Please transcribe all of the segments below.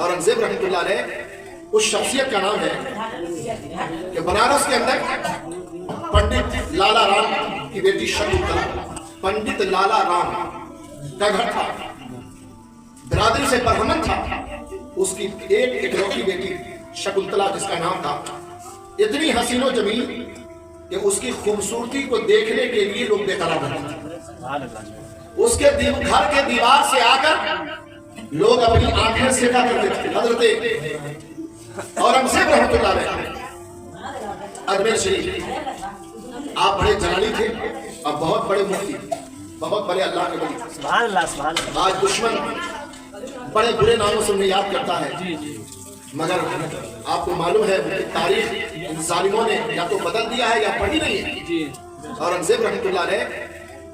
औरंगजेब रहमतुल्लाह अलैह उस शख्सियत का नाम है कि बनारस के अंदर पंडित लाला राम की बेटी शकुंतला, पंडित लाला राम का घर था, बिरादरी से बरहमन था। उसकी एक इकलौती बेटी शकुंतला जिसका नाम था, इतनी हसीनो जमील कि उसकी खूबसूरती को देखने के लिए लोग बेकरार रहते। उसके घर के दीवार से आकर लोग अपनी आंखें सेका करते थे। हजरत औरंगजेब रहमतुल्लाह अलैह अजमेर शरीफ आप बड़े जलाली थे और बहुत बड़े मुफ्ती, बहुत बड़े अल्लाह के वली। सुभान अल्लाह, सुभान अल्लाह। आज दुश्मन बड़े बुरे नामों से उन्हें याद करता है, मगर आपको मालूम है तारीख इन जालिमों ने या तो बदल दिया है या पढ़ी नहीं है। औरंगजेब रहमतुल्लाह अलैह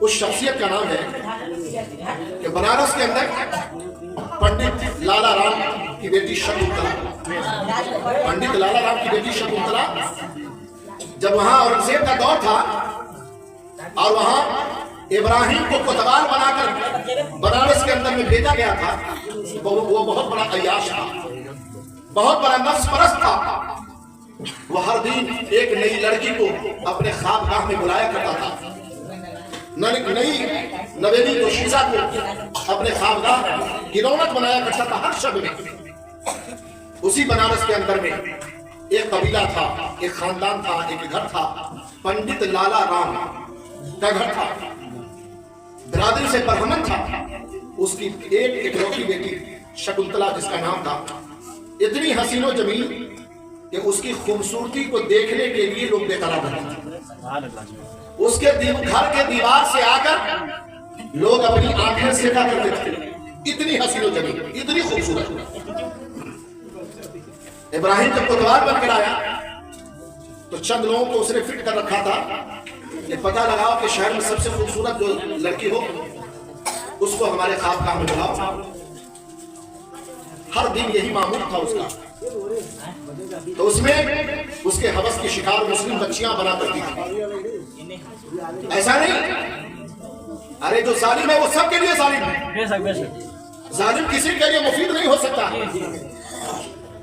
उस शख्सियत का नाम है कि बनारस के अंदर पंडित लाला राम की बेटी शकुंतला, पंडित लाला राम की बेटी शकुंतला, जब वहां औरंगजेब का दौर था और वहां इब्राहिम को कोतवाल बनाकर बनारस के अंदर में भेजा गया था, वो बहुत बड़ा अय्याश था, बहुत बड़ा नफ्स परस्त था। वो हर दिन एक नई लड़की को अपने ख्वाबगाह में बुलाया करता था, नई नवेली को शीजा को अपने ख्वाबगाह की रौनक बनाया करता था हर शब में। उसी बनारस के अंदर में एक कबीला था, एक खानदान था, एक घर था, पंडित लाला राम का घर था, बिरादरी से बरहमन था। उसकी एक इकलौती बेटी शकुंतला जिसका नाम था, इतनी हसीनो जमील कि उसकी खूबसूरती को देखने के लिए लोग बेकरार रहते। उसके घर के दीवार से आकर लोग अपनी आंखें सेका करते थे। इतनी हसीनो जमील, इतनी खूबसूरत। इब्राहिम जब कोतवाल बनकर आया तो चंद लोगों को उसने फिट कर रखा था कि पता लगाओ कि शहर में सबसे खूबसूरत जो लड़की हो उसको हमारे ख्वाबगाह में बुलाओ। हर दिन यही मामूल था उसका। तो उसमें उसके हवस की शिकार मुस्लिम बच्चियां बना करती थी। ऐसा नहीं, अरे जो जालिम है वो सबके लिए जालिम है। जालिम किसी के लिए मुफीद नहीं हो सकता।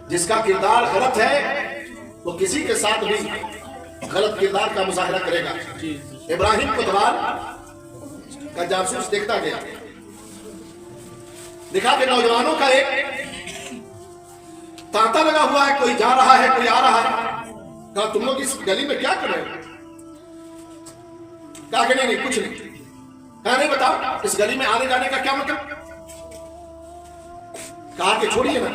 जिसका किरदार गलत है वो किसी के साथ भी गलत किरदार का मुजाहिरा करेगा। इब्राहिम कोतवाल का जासूस देखता गया, देखा कि नौजवानों का एक तांता लगा हुआ है, कोई जा रहा है कोई आ रहा है। कहा तुम लोग इस गली में क्या कर रहे हो? कहा कि नहीं कुछ नहीं। कहा नहीं बताओ इस गली में आने जाने का क्या मतलब? कहा कि छोड़िए ना,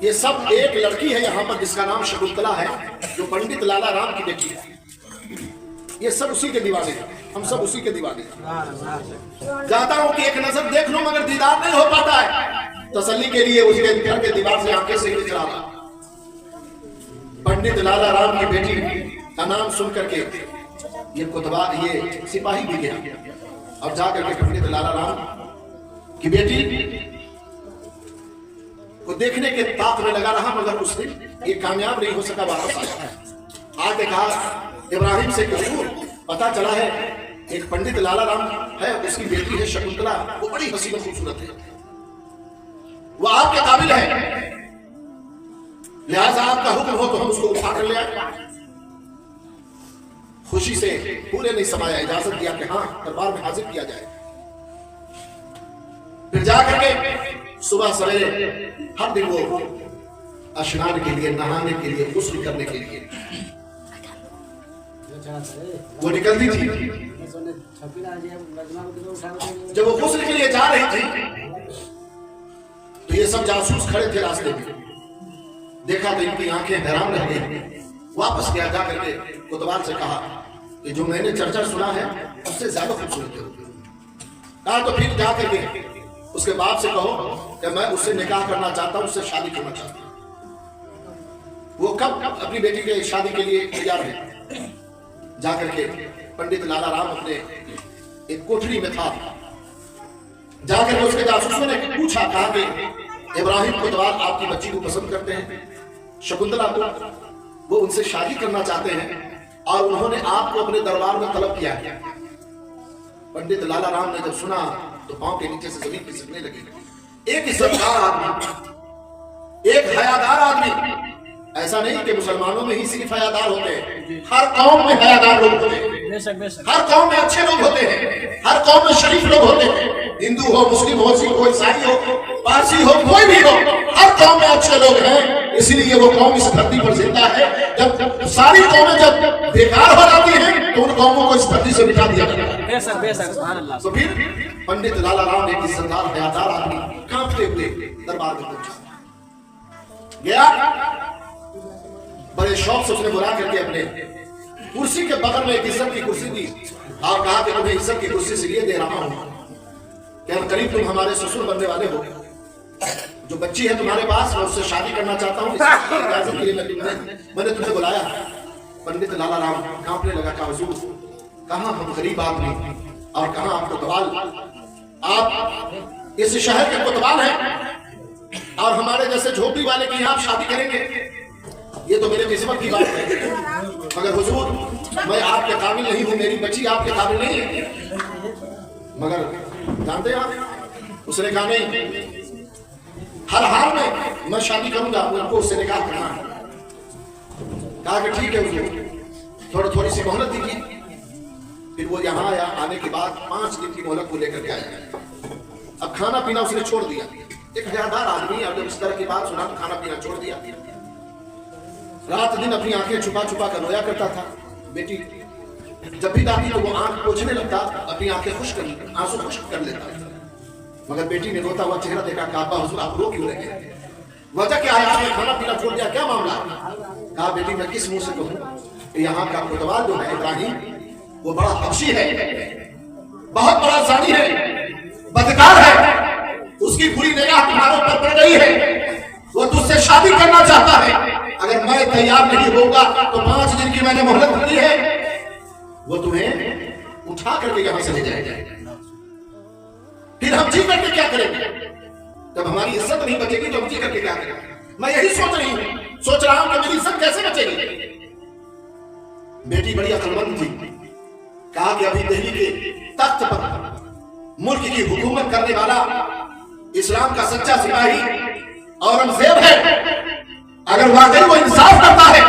ये सब एक लड़की है यहाँ पर जिसका नाम शकुंतला है, जो पंडित लाला राम की बेटी है। ये सब उसी के दीवाने हैं, हम सब उसी के दीवाने हैं। चाहता हूं कि एक नजर देख लो मगर दीदार नहीं हो पाता है। तसल्ली के लिए उसके घर के दीवार से आंखें से चला रहा। पंडित लाला राम की बेटी का नाम सुन करके ये सिपाही भी गया और जाकर के पंडित लाला राम की बेटी को देखने के ताक में लगा रहा, मगर उसने ये कामयाब नहीं हो सका। वापस आया, आके कहा इब्राहिम से पता चला है एक पंडित लाला राम है, उसकी बेटी है शकुंतला, वो बड़ी हसीन और खूबसूरत है, वो आपके काबिल है, लिहाजा आपका हुक्म हो तो हम उसको उठा कर ले आए। खुशी से पूरे नहीं समाया, इजाजत दिया कि हाँ दरबार में हाजिर किया जाए। फिर जाकर के सुबह सवेरे हर दिन वो स्नान के लिए, नहाने के लिए, गुस्ल करने के लिए वो निकलती थी। जब वो गुस्ल के लिए जा रही थी तो ये सब जासूस खड़े थे रास्ते में। देखा तो इनकी आंखें हैरान रह गई। वापस गया, जाकर के कोतवाल से कहा कि जो मैंने चर्चा सुना है उससे ज्यादा खूबसूरत है। कहा तो फिर जाकर के उसके बाप से कहो कि मैं उससे निकाह करना चाहता हूं, उससे शादी करना चाहता हूं। वो कब अपनी बेटी के शादी के लिए तैयार है। जाकर के पंडित लाला राम अपने एक कोठरी में था, जाकर उसके जासूसों ने पूछा, कहा कि इब्राहिम कोतवाल आपकी बच्ची को पसंद करते हैं, शकुंतला को, वो उनसे शादी करना चाहते हैं और उन्होंने आपको अपने दरबार में तलब किया है। पंडित लाला राम ने जब सुना तो पांव के नीचे से जमीन खिसकने लगे। ایک عزتدار آدمی، ایک حیادار آدمی. ایسا نہیں کہ مسلمانوں میں ہی صرف حیادار ہوتے ہیں، ہر قوم میں حیادار لوگ ہوتے ہیں، ہر قوم میں اچھے لوگ ہوتے ہیں، ہر قوم میں شریف لوگ ہوتے ہیں. ہندو ہو، مسلم ہو، سکھ ہو، عیسائی ہو، پارسی ہو، کوئی بھی ہو، ہر قوم میں اچھے لوگ ہیں. اسی لیے وہ قوم اس دھرتی پر زندہ ہے. جب ساری قومیں جب بیکار ہو جاتی ہیں تو ان قوموں کو اس دھرتی سے مٹا دیا جاتا ہے. تو پھر پنڈت لالا رام ایک عزتدار حیادار آدمی کانپتے ہوئے دربار میں پہنچا. گیا، بڑے شوق سے اس نے بلا کر کے اپنے کرسی کے بغل میں ایک عزت کی کرسی دی اور کہا کہ تمہیں عزت کی کرسی سے یہ دے رہا ہوں کہ ہم قریب تم ہمارے سسر بننے والے ہو. جو بچی ہے تمہارے پاس میں اس سے شادی کرنا چاہتا ہوں، اجازت کے لیے میں نے تمہیں بلایا. پنڈت لالا رام کانپنے لگا کہ حضور کہاں ہم غریب آدمی اور کہاں آپ کوتوال، آپ اس شہر کے کوتوال ہیں اور ہمارے جیسے جھوپڑی والے کی یہاں آپ شادی کریں گے؟ یہ تو میرے قسمت کی بات ہے، مگر حضور میں آپ کے قابل نہیں ہوں، میری بچی آپ کے قابل نہیں ہے. مگر جانتے ہیں آپ، اس نے کہا نہیں، ہر حال میں شادی کروں گا، ان کو اس سے نکاح کرنا ہے. کہا کہ ٹھیک ہے حضور، تھوڑی سی مہلت دیجیے. پھر وہ یہاں آیا، آنے کے بعد 5 دن کی مہلت کو لے کر کے آیا. اب کھانا پینا اس نے چھوڑ دیا. ایک حیادار آدمی اب جب اس طرح کی بات سنا تو کھانا پینا چھوڑ دیا. رات دن اپنی آنکھیں چھپا چھپا کر رویا کرتا تھا. بیٹی جب بھی آتی تو وہ آنکھ پوچھنے لگتا، اپنی آنکھیں آنسو خشک کر لیتا. مگر بیٹی نے روتا ہوا چہرہ دیکھا. کہا ابا حضور آپ رو کیوں رہے؟ وجہ کیا ہے؟ آپ نے کھانا پینا چھوڑ دیا، کیا معاملہ؟ کہا بیٹی میں کس منہ سے کہوں کہ یہاں کا کوتوال جو ہے ابراہیم، وہ بڑا حبشی ہے، بہت بڑا زانی ہے، بدکار ہے، اس کی بری نگاہ تمہارے اوپر پڑ گئی ہے، وہ تجھ سے شادی کرنا چاہتا ہے. اگر میں تیار نہیں ہوگا تو 5 دن کی میں نے مہلت دی ہے، وہ تمہیں اٹھا کر کے یہاں سے لے جائے گا. پھر ہم جی کر کے کیا کریں گے؟ جب ہماری عزت نہیں بچے گی تو ہم جی کر کے کیا کریں گے؟ میں یہی سوچ رہا ہوں کہ میری عزت کیسے بچے گی. بیٹی بڑی عقل مند تھی. کہا کہ ابھی دہلی کے تخت پر ملک کی حکومت کرنے والا اسلام کا سچا سپاہی اورنگزیب ہے. اگر واقعی وہ انصاف کرتا ہے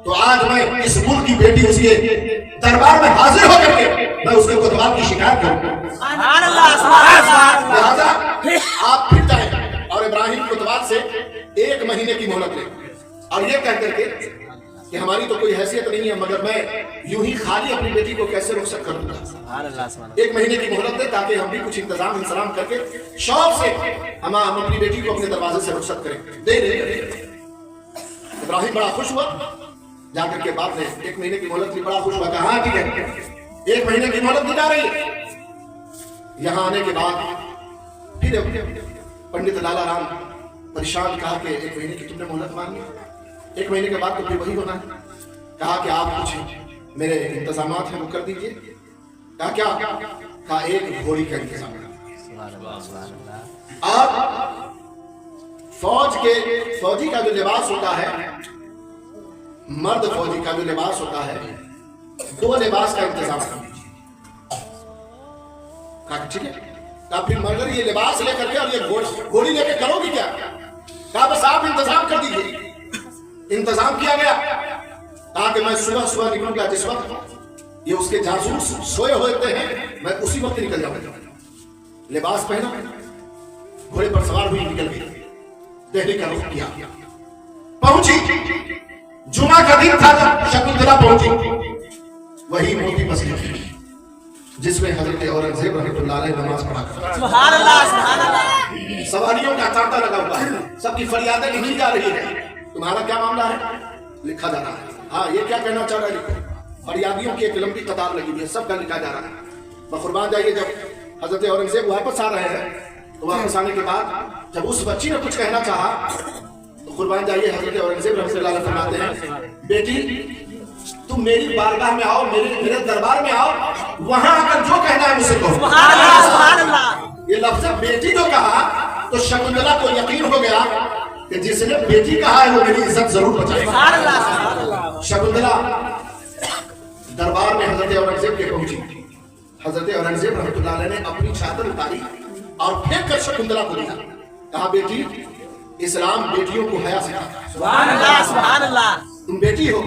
تو آج میں اس ملک کی بیٹی اس کے دربار میں حاضر ہو کر کے میں اس کے کوتوال کی شکایت کروں. لہذا آپ پھر جائیں اور ابراہیم کوتوال سے 1 مہینے کی مہلت لیں اور یہ کہہ کر کے کہ ہماری تو کوئی حیثیت نہیں ہے مگر میں یوں ہی خالی اپنی بیٹی کو کیسے رخصت کر دوں گا. 1 مہینے کی مہلت دے تاکہ ہم بھی کچھ انتظام کر کے شوق سے ہم اپنی بیٹی کو اپنے دروازے سے رخصت کریں. دے ابراہیم بڑا خوش ہوا. جا کر کے باپ نے 1 مہینے کی مہلت لی. بڑا خوش ہوا. کہا ٹھیک ہے 1 مہینے کی مہلت دی جا رہی ہے. یہاں آنے کے بعد پھر پنڈت لالا رام پریشان. کہا کہ 1 مہینے کی تم نے مہلت مانگی، 1 مہینے کے بعد تو پھر وہی ہونا ہے. کہا کہ آپ کچھ میرے انتظامات ہیں وہ کر دیجئے. کہا کیا؟ کہا 1 گھوڑی کا انتظام کرنا. آپ فوجی کا جو لباس ہوتا ہے، مرد فوجی کا جو لباس ہوتا ہے، 2 لباس کا انتظام کر دیجیے. کہا ٹھیک ہے. کہا پھر مگر یہ لباس لے کر کے اور یہ گھوڑی لے کے کرو گی کیا؟ کہا بس آپ انتظام کر دیجیے. انتظام کیا گیا. کہا کہ میں صبح نکلوں گا، جس وقت یہ اس کے جاسوس سوئے ہوتے ہیں میں اسی وقت نکل جاؤں گا. لباس پہنا، گھوڑے پر سوار ہوئی نکل گئی. دہلی کا رخ کیا. پہنچی. جمعہ کا دن تھا جب شکندرا پہنچی. وہی موٹی مسجد جس میں حضرت اورنگزیب رحمۃ اللہ علیہ نماز پڑھا کرتا. سبحان اللہ سبحان اللہ. سواریوں کا تانتا لگا ہوا ہے، سب کی فریادیں لکھی جا رہی ہیں. تمہارا کیا معاملہ ہے؟ لکھا جا رہا ہے. ہاں یہ کیا کہنا چاہ رہا ہے؟ لکھو. فریادیوں کی ایک لمبی قطار لگی ہوئی ہے، سب کا لکھا جا رہا ہے. بقربان جائیے جب حضرت اورنگزیب واپس آ رہے ہیں تو واپس آنے کے بعد جب اس بچی نے کچھ کہنا چاہا تو قربان جائیے حضرت اورنگزیب رحمۃ اللہ علیہ فرماتے ہیں بیٹی تم میری بارگاہ میں آؤ، میرے دربار میں آؤ، وہاں آ کر جو کہنا ہے مجھ سے کہو. سبحان اللہ. یہ لفظ بیٹی جو کہا تو شکندرا کو یقین ہو گیا کہ جس نے بیٹی کہا ہے وہ میری عزت ضرور بچائے گا. شکندرا دربار میں حضرت اورنگزیب کے پہنچی. حضرت اورنگزیب رحمۃ اللہ علیہ نے اپنی چادر اتاری और फेंक कर शकुंतला को दिया। कहा बेटी, इस्लाम बेटियों को हया सिखाता है। सुभान अल्लाह, सुभान अल्लाह। तुम बेटी हो,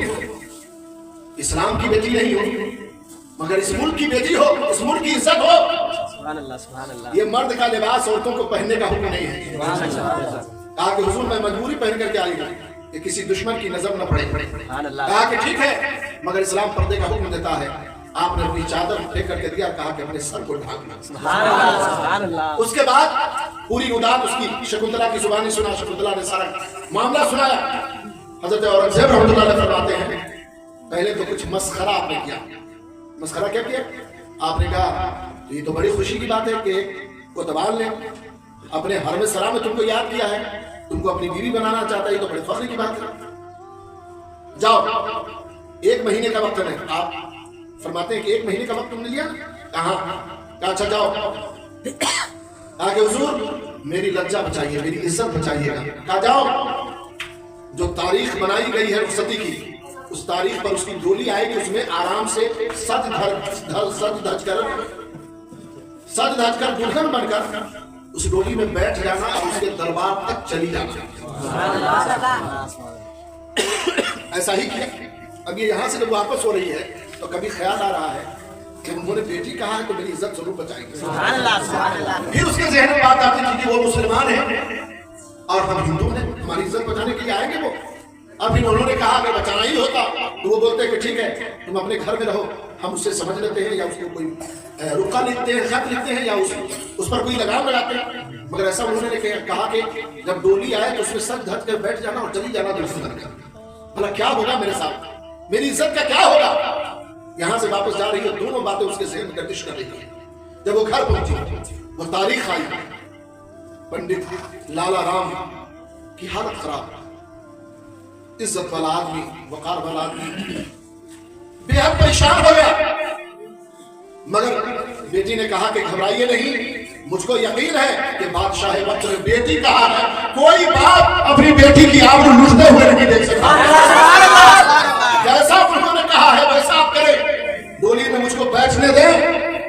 इस्लाम की बेटी नहीं हो, मगर इस मुल्क की बेटी हो, इस मुल्क की इज्जत हो। सुभान अल्लाह, सुभान अल्लाह। ये मर्द का लिबास औरतों को पहनने का हुक्म नहीं है। कहा कि हुजूर मैं मजबूरी पहन करके आई हूँ कि किसी दुश्मन की नजर न पड़े। कहा कि ठीक है, मगर इस्लाम पर्दे का हुक्म देता है। आपने अपनी चादर फेंक करके दिया, कहा कि अपने सर को ढांकना। सुभान अल्लाह, सुभान अल्लाह। उसके बाद पूरी उदात उसकी शकुंतला की जुबानी सुना। शकुंतला ने सारा मामला सुनाया। हजरत औरंगजेब रहमतुल्लाह अलैह फरमाते हैं, पहले तो कुछ मस्खरा आपने किया। मस्खरा क्या किया? आपने कहा ये तो बड़ी खुशी की बात है कि कोतवाल ने अपने हरम सरा में तुमको याद किया है, तुमको अपनी बीवी बनाना चाहता है, ये तो बड़े फख्र की बात है। जाओ, 1 महीने का वक्त नहीं। आप फरमाते हैं कि 1 महीने का वक्त तुमने लिया। कहा अच्छा जाओ। कहा कि हुजूर मेरी लज्जा बचाइए, मेरी इज्जत बचाइएगा। कहा जाओ, जो तारीख बनाई गई है रुखसती की, उस तारीख पर उसकी डोली आएगी, उसमें आराम से सज धज कर दुल्हन बनकर उस डोली में बैठ जाना और उसके दरबार तक चली जाना। ऐसा ही किया। अब ये यहाँ से जब वापस हो रही है तो कभी ख्याल आ रहा है कि उन्होंने बेटी कहा है तो मेरी इज्जत जरूर बचाएंगे। फिर उसके जहन में बात आती थी कि वो मुसलमान है और हम हिंदू हैं, हमारी इज्जत बचाने के लिए आएंगे वो। अब फिर उन्होंने कहा कि बचाना ही होता तो वो बोलते कि ठीक है, तुम अपने घर में रहो, हम उससे समझ लेते हैं, या उसको कोई रुका लिखते हैं, खत लिखते हैं, या उस पर कोई लगाम लगाते हैं। मगर ऐसा उन्होंने कहा कि जब डोली आए तो उसमें सच धज कर बैठ जाना और चली जाना दूसरी तरफ। भला क्या होगा मेरे साथ, मेरी इज्जत का क्या होगा? यहाँ से वापस जा रही है, दोनों बातें उसके जहन में गर्दिश कर रही है। जब वो घर पहुंची, वो तारीख आई, पंडित लाला राम की हालत खराब, इज्जत वाला आदमी, वकार वाला आदमी, बेहद परेशान हो गया। मगर बेटी ने कहा कि घबराइए नहीं, मुझको यकीन है कि बादशाह वक्त ने बेटी कहा है, कोई बाप अपनी बेटी की आबरू लुटते हुए नहीं देख सकता। जैसा उन्होंने कहा है वैसा आप करें, डोली में मुझको बैठने दें,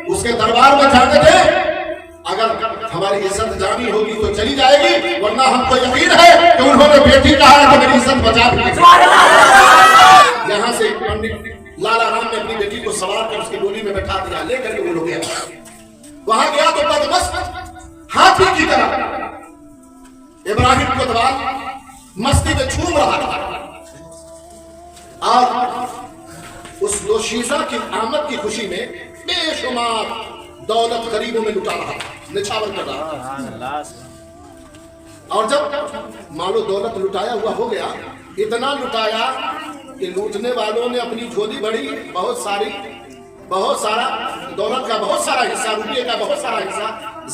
उसके दरबार में जाने दें। अगर हमारी इज्जत जानी होगी तो चली जाएगी, वरना हमको यकीन है कि उन्होंने बेटी कहा है तो मेरी इज्जत बचा दी। यहाँ से पंडित लाला राम ने अपनी बेटी को सवार कर उसकी डोली में बैठा दिया, लेकर के वो लोग गया। वहां गया तो बदमस्त हाथी की तरह इब्राहिम कोतवाल मस्ती में झूम रहा था और उस दोशीजा की आमद की खुशी में बेशुमार दौलत गरीबों में लुटा रहा, निछावर कर रहा। और जब मालो दौलत लुटाया हुआ हो गया, इतना लुटाया कि लूटने वालों ने अपनी झोली भरी, बहुत सारा दौलत का बहुत सारा हिस्सा, रुपये का बहुत सारा हिस्सा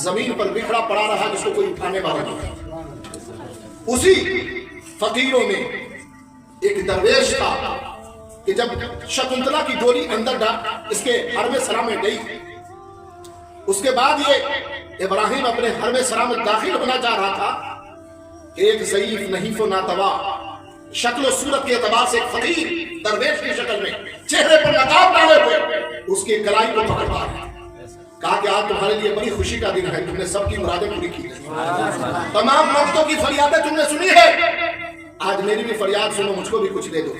जमीन पर बिखरा पड़ा रहा, जिसको कोई उठाने वाला नहीं। उसी फकीरों में एक दरवेश था कि जब शकुंतला की डोली अंदर इसके हरमे सरा में गई, उसके बाद ये इब्राहिम अपने हरमे सरा में दाखिल होना चाह रहा था। एक ज़ईफ नहीफ नातवा शक्ल सूरत के एतबार से एक फकीर दरवेश की शक्ल में, चेहरे पर नकाब डाले हुए, उसकी कलाई को पकड़ पाया। कहा कि आज तुम्हारे लिए बड़ी खुशी का दिन है, तुमने सबकी मुरादें पूरी की, तमाम मर्दों की फरियादें तुमने सुनी है, आज मेरी भी फरियाद सुनो, मुझको भी कुछ दे दो।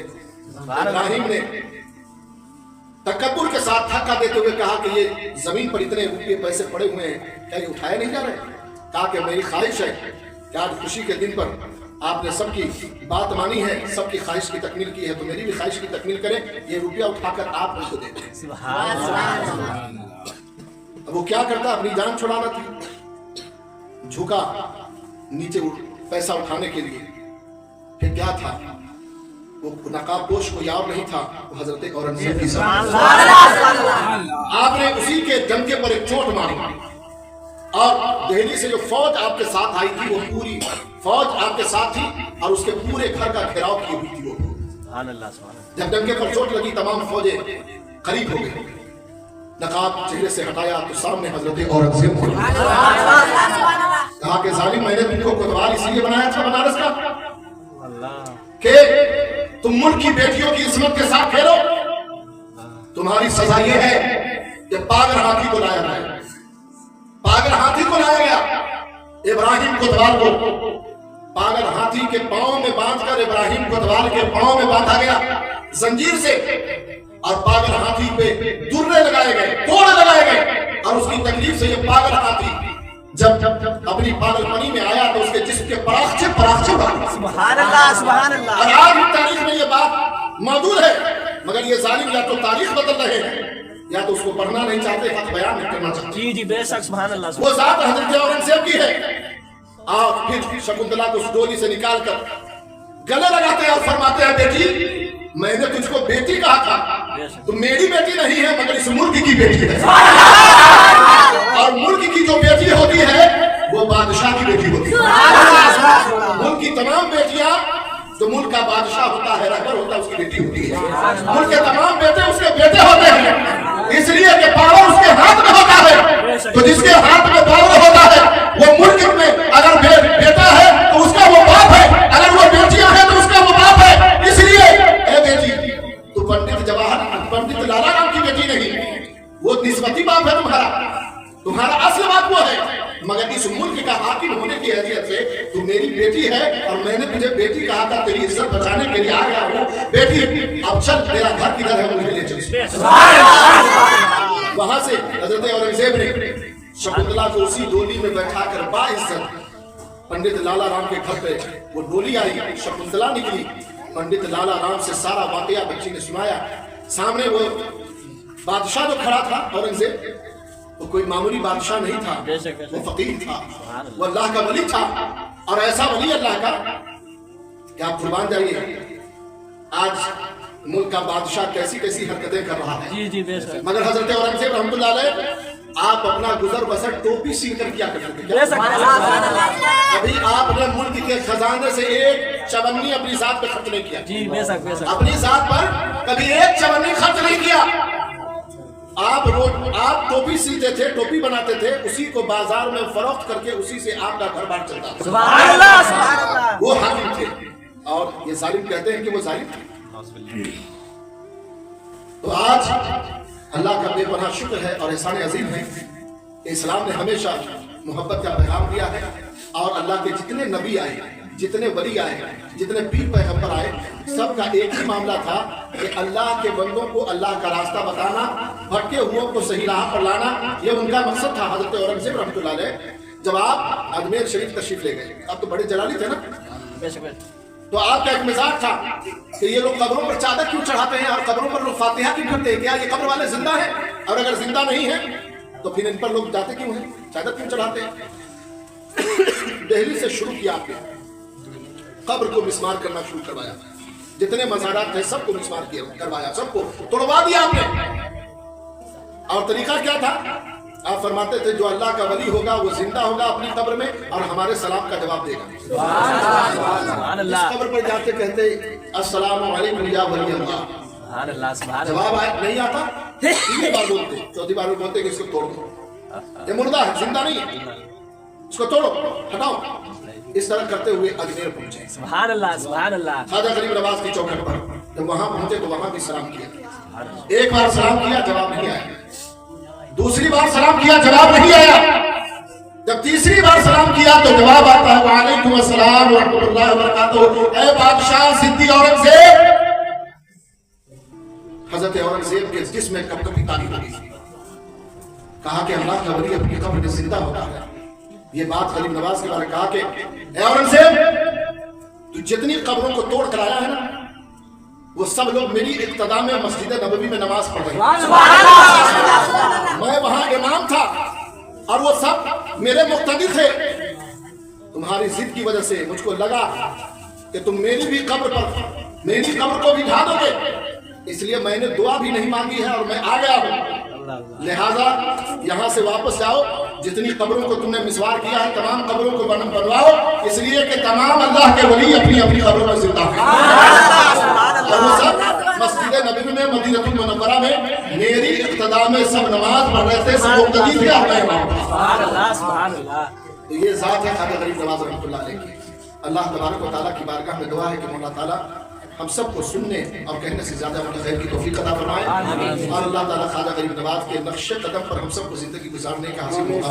इब्राहिम ने तकब्बुर के साथ धक्का देते हुए कहा कि ये जमीन पर इतने रुपये पैसे पड़े हुए हैं, क्या ये उठाए नहीं जा रहे? कहा कि मेरी ख्वाहिश है कि आज खुशी के दिन पर आपने सबकी बात मानी है, सबकी ख्वाहिश की तकमील की है, तो मेरी भी ख्वाहिश की तकमील करें, ये रुपया उठाकर आप मुझको दे दें। अब वो क्या करता, अपनी जान छुड़ाना थी, झुका नीचे पैसा उठाने के लिए। फिर क्या था, वो नकाबपोश कोई और नहीं था, वो हजरत औरंगजेब की आपने उसी के जंगे पर एक चोट मारी और दिल्ली से जो फौज आपके साथ आई थी, वो पूरी फौज आपके साथ थी और उसके पूरे घर का घेराव की हुई थी। वो जब डंके पर चोट लगी, तमाम फौजें करीब हो गई, नकाब चेहरे से हटाया तो सामने हजरत औरंगजेब कहा कि जालिम, मैंने तुमको कोतवाल इसलिए बनाया था बनारस का कि तुम मुल्क की बेटियों की इस्मत के साथ खेलो। तुम्हारी सजा यह है कि पागल हाथी को लाया जाए, पागल हाथी को लाया गया, इब्राहिम कोतवाल को पागल हाथी के पांव में बांधकर इब्राहिम कोतवाल के पांव में बांधा गया जंजीर से, और पागल हाथी पे दुर्रे लगाए गए, कोड़े लगाए गए, और उसकी तकलीफ से ये पागल हाथी जब अपनी पागलपनी में आया तो उसके जिस्म के पराखचे उड़ा। सुभान अल्लाह, सुभान अल्लाह। और आज भी तारीख में ये बात मौजूद है, मगर ये जालिम या तो तारीख बदल रहे हैं या तो उसको पढ़ना नहीं चाहते, हक बयान नहीं करना चाहते। जी जी बेशक, सुभान अल्लाह। वो जात हजरत औरंगजेब की है। और फिर शकुंतला को उस डोली से निकाल कर गले लगाते हैं और फरमाते हैं, बेटी मैंने तुझको बेटी कहा था, तो मेरी बेटी नहीं है मगर इस मुल्क की बेटी है। और मुल्क की जो बेटी होती है वो बादशाह की बेटी होती है। मुल्क की तमाम बेटियां, जो मुल्क का बादशाह होता है, रहबर होता है, उसकी बेटी होती है। मुल्क के तमाम बेटे उसके बेटे होते हैं, इसलिए कि पावर उसके हाथ में होता है। तो जिसके हाथ में पावर होता है वो मुल्क में अगर बेटा है तो उसका वो बाप है, अगर वो बेटियां हैं तो उसका वो बाप है। इसलिए ए बेटी, तू पंडित लाला राम की बेटी नहीं, वो निस्बती बाप है तुम्हारा असल बाप वो है, मगर इस मुल्क का हाकिम होने की हैसियत से तू मेरी बेटी है और मैंने तुझे बेटी कहा था, तेरी इज्जत बचाने के लिए आ गया हूँ। बेटी अब चल, तेरा घर किधर है वो मुझे ले चल। वहां से हजरत औरंगजेब ने शकुंतला को उसी डोली में बैठा कर बाइज्जत पंडित लाला राम के घर पे वो डोली आई, शकुंतला निकली, पंडित लाला राम से सारा वाकया बच्ची ने सुनाया। सामने वो बादशाह जो खड़ा था औरंगजेब, वो कोई मामूली बादशाह नहीं था, वो फकीर था, वो अल्लाह का वली था। और ऐसा वली अल्लाह का कि आप कुर्बान जाइए, आज मुल्क का बादशाह कैसी कैसी हरकतें कर रहा है। जी जी बेशक। मगर हजरत औरंगजेब रहमतुल्लाह अलैह आप अपना गुजर बसर टोपी सील कर किया करते थे। अभी आपने मुल्क के खजाने से एक चवन्नी अपनी जात पे खर्च नहीं किया। जी बेशक बेशक। अपनी जात पर कभी एक चवन्नी खर्च नहीं किया। आप टोपी सीते थे, टोपी बनाते थे, उसी को बाजार में फरोख्त करके उसी से आपका घर बार चलता था। सुभान अल्लाह, सुभान अल्लाह। वो हाकिम थे और ये जालिम कहते हैं कि वो जालिम थे। तो आज अल्लाह का बेपनाह शुक्र है और एहसान अजीम है, इस्लाम ने हमेशा मोहब्बत का पैगाम दिया है। और अल्लाह के जितने नबी आए, जितने वली आए, जितने पीर पैगंबर आए, सबका एक ही मामला था कि अल्लाह के बंदों को अल्लाह का रास्ता बताना, भटके हुओं को सही राह पर लाना, ये उनका मकसद था। हजरत औरंगजेब रहमतुल्लाह अलैह जब आप अजमेर शरीफ तशरीफ ले गए, आप तो बड़े जलाली थे ना, तो आपका एक मिजाज था कि ये लोग कब्रों पर चादर क्यों चढ़ाते हैं और कब्रों पर लोग फातिहा क्यों करते हैं, क्या ये कब्र वाले जिंदा हैं? और अगर जिंदा नहीं है तो फिर इन पर लोग जाते क्यों हैं, चादर क्यों चढ़ाते हैं? दिल्ली से शुरू किया आपने, कब्र को मिस्मार करना शुरू करवाया, जितने मज़ारात थे सबको मिस्मार करवाया, सबको तोड़वा दिया आपने। और तरीका क्या था? आप फरमाते थे जो अल्लाह का वली होगा वो जिंदा होगा अपनी कब्र में और हमारे सलाम का जवाब देगा। इस कब्र पर जाते कहते अस्सलामु अलैकुम या वली अल्लाह, जवाब नहीं आता, तीन बार बोलते, चौथी बार बोलते कि इसको तोड़ दो, ये मुर्दा है, जिंदा नहीं है, इसको तोड़ो, हटाओ। इस तरह करते हुए अजमेर पहुंचे। सुभान अल्लाह, सुभान अल्लाह। ख्वाजा गरीब नवाज की चौखट पर जब वहां पहुंचे तो वहां भी सलाम किया। एक बार सलाम किया, जवाब नहीं आया। दूसरी बार सलाम किया, जवाब नहीं आया। जब तीसरी बार सलाम किया तो जवाब आता है वालेकुम अस्सलाम व रहमतुल्लाहि व बरकातहू। ऐ बादशाह सिद्दी औरंगजेब। हजरत औरंगजेब के जिस्म में कपकपी तारी लगी, कहा कि अल्लाह का वली अपनी कब्र में जिंदा होता है। ये बात गरीब नवाज के बारे में कहा कि ऐ औरंगजेब, तू जितनी कब्रों को तोड़ कर आया है ना, वो सब लोग मेरी इक्तदा में मस्जिद नबवी में नमाज पढ़ रहे हैं। मैं वहां इमाम था और वो सब मेरे मुक्तदी थे। तुम्हारी जिद की वजह से मुझको लगा कि तुम मेरी भी कब्र पर, मेरी कब्र को भी ढा दोगे, इसलिए मैंने दुआ भी नहीं मांगी है और मैं आ गया हूँ। लिहाजा यहाँ से वापस जाओ, जितनी कब्रों को तुमने मिसवार किया है तमाम कब्रों को बनवाओ, इसलिए कि तमाम अल्लाह के वली अपनी अपनी कब्रों में जिंदा हैं। और वो सब मस्जिद नबवी में, मदीनतुल मुनव्वरा में मेरी इक्तदा में सब नमाज पढ़ रहे थे, सब मुक्तदी थे। सुभान अल्लाह, सुभान अल्लाह। तो ये जात है ख्वाजा गरीब नवाज रहमतुल्लाह अलैह की। अल्लाह तबारक व तआला की बारगाह में दुआ है कि मौला ताला हम सबको सुनने और कहने से ज्यादा उनके खैर की तौफीक अता फरमाए। और अल्लाह ताला ख्वाजा गरीब नवाज के नक्शे कदम पर हम सबको जिंदगी गुजारने का हासिल मौका